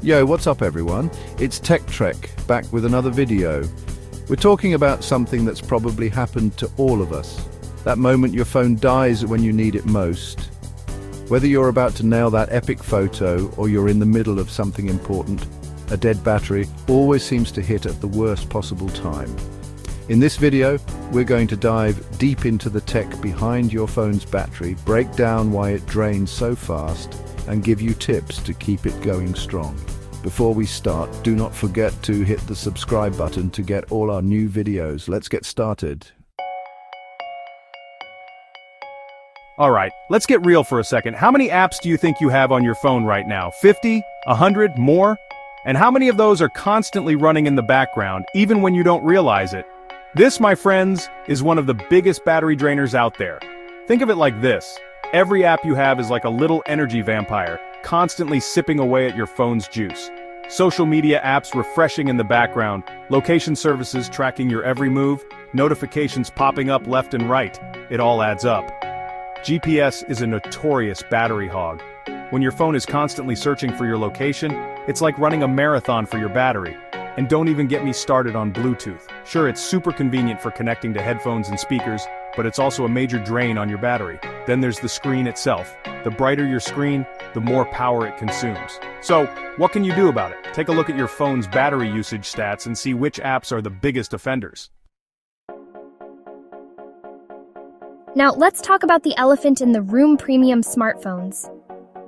Yo, what's up everyone? It's Tech Trek, back with another video. We're talking about something that's probably happened to all of us. That moment your phone dies when you need it most. Whether you're about to nail that epic photo or you're in the middle of something important, a dead battery always seems to hit at the worst possible time. In this video, we're going to dive deep into the tech behind your phone's battery, break down why it drains so fast, and give you tips to keep it going strong. Before we start, do not forget to hit the subscribe button to get all our new videos. Let's get started. Alright, let's get real for a second. How many apps do you think you have on your phone right now? 50? 100? More? And how many of those are constantly running in the background, even when you don't realize it? This, my friends, is one of the biggest battery drainers out there. Think of it like this. Every app you have is like a little energy vampire, constantly sipping away at your phone's juice. Social media apps refreshing in the background, location services tracking your every move, notifications popping up left and right. It all adds up. GPS is a notorious battery hog. When your phone is constantly searching for your location, it's like running a marathon for your battery. And don't even get me started on Bluetooth. Sure, it's super convenient for connecting to headphones and speakers, but it's also a major drain on your battery. Then there's the screen itself. The brighter your screen, the more power it consumes. So, what can you do about it? Take a look at your phone's battery usage stats and see which apps are the biggest offenders. Now, let's talk about the elephant in the room: premium smartphones.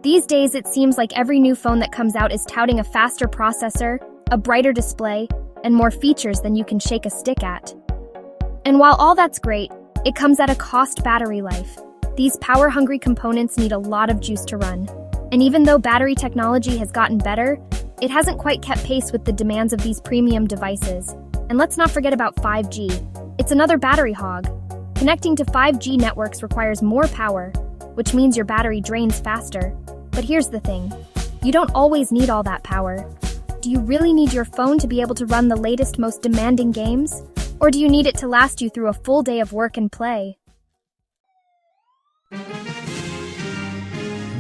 These days, it seems like every new phone that comes out is touting a faster processor, a brighter display, and more features than you can shake a stick at. And while all that's great, it comes at a cost: battery life. These power-hungry components need a lot of juice to run. And even though battery technology has gotten better, it hasn't quite kept pace with the demands of these premium devices. And let's not forget about 5G. It's another battery hog. Connecting to 5G networks requires more power, which means your battery drains faster. But here's the thing. You don't always need all that power. Do you really need your phone to be able to run the latest, most demanding games? Or do you need it to last you through a full day of work and play?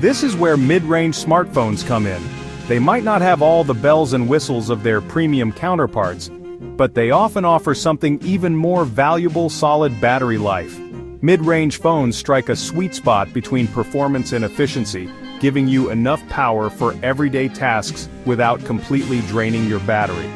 This is where mid-range smartphones come in. They might not have all the bells and whistles of their premium counterparts, but they often offer something even more valuable: solid battery life. Mid-range phones strike a sweet spot between performance and efficiency, giving you enough power for everyday tasks without completely draining your battery.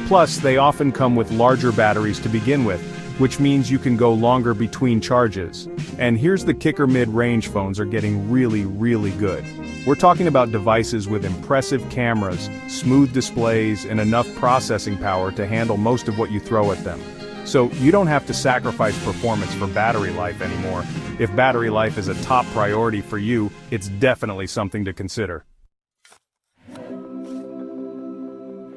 Plus, they often come with larger batteries to begin with, which means you can go longer between charges. And here's the kicker: mid-range phones are getting really good. We're talking about devices with impressive cameras, smooth displays, and enough processing power to handle most of what you throw at them. So you don't have to sacrifice performance for battery life anymore. If battery life is a top priority for you, it's definitely something to consider.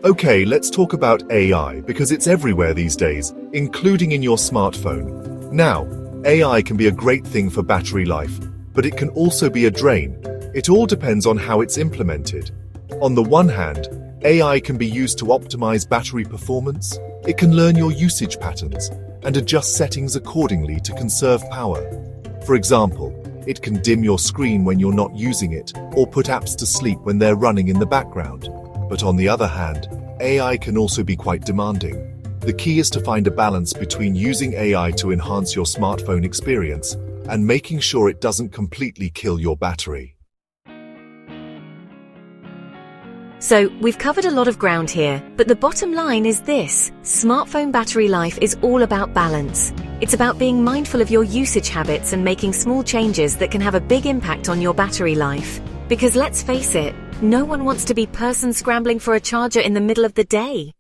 Okay, let's talk about AI, because it's everywhere these days, including in your smartphone. Now, AI can be a great thing for battery life, but it can also be a drain. It all depends on how it's implemented. On the one hand, AI can be used to optimize battery performance. It can learn your usage patterns and adjust settings accordingly to conserve power. For example, it can dim your screen when you're not using it, or put apps to sleep when they're running in the background. But on the other hand, AI can also be quite demanding. The key is to find a balance between using AI to enhance your smartphone experience and making sure it doesn't completely kill your battery. So, we've covered a lot of ground here, but the bottom line is this: smartphone battery life is all about balance. It's about being mindful of your usage habits and making small changes that can have a big impact on your battery life. Because let's face it, no one wants to be person scrambling for a charger in the middle of the day.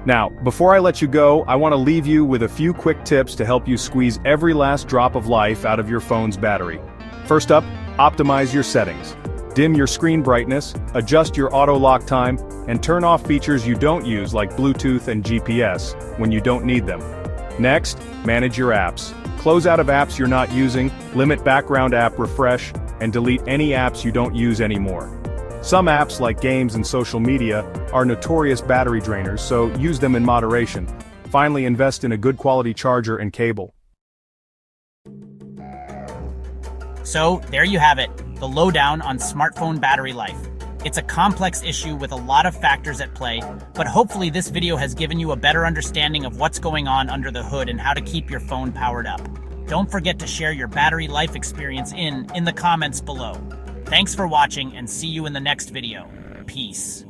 Now, before I let you go, I want to leave you with a few quick tips to help you squeeze every last drop of life out of your phone's battery. First up, optimize your settings. Dim your screen brightness, adjust your auto lock time, and turn off features you don't use like Bluetooth and GPS when you don't need them. Next, manage your apps. Close out of apps you're not using, limit background app refresh, and delete any apps you don't use anymore. Some apps like games and social media are notorious battery drainers, so use them in moderation. Finally, invest in a good quality charger and cable. So, there you have it. the lowdown on smartphone battery life. It's a complex issue with a lot of factors at play, but hopefully this video has given you a better understanding of what's going on under the hood and how to keep your phone powered up. Don't forget to share your battery life experience in the comments below. Thanks for watching and see you in the next video. Peace.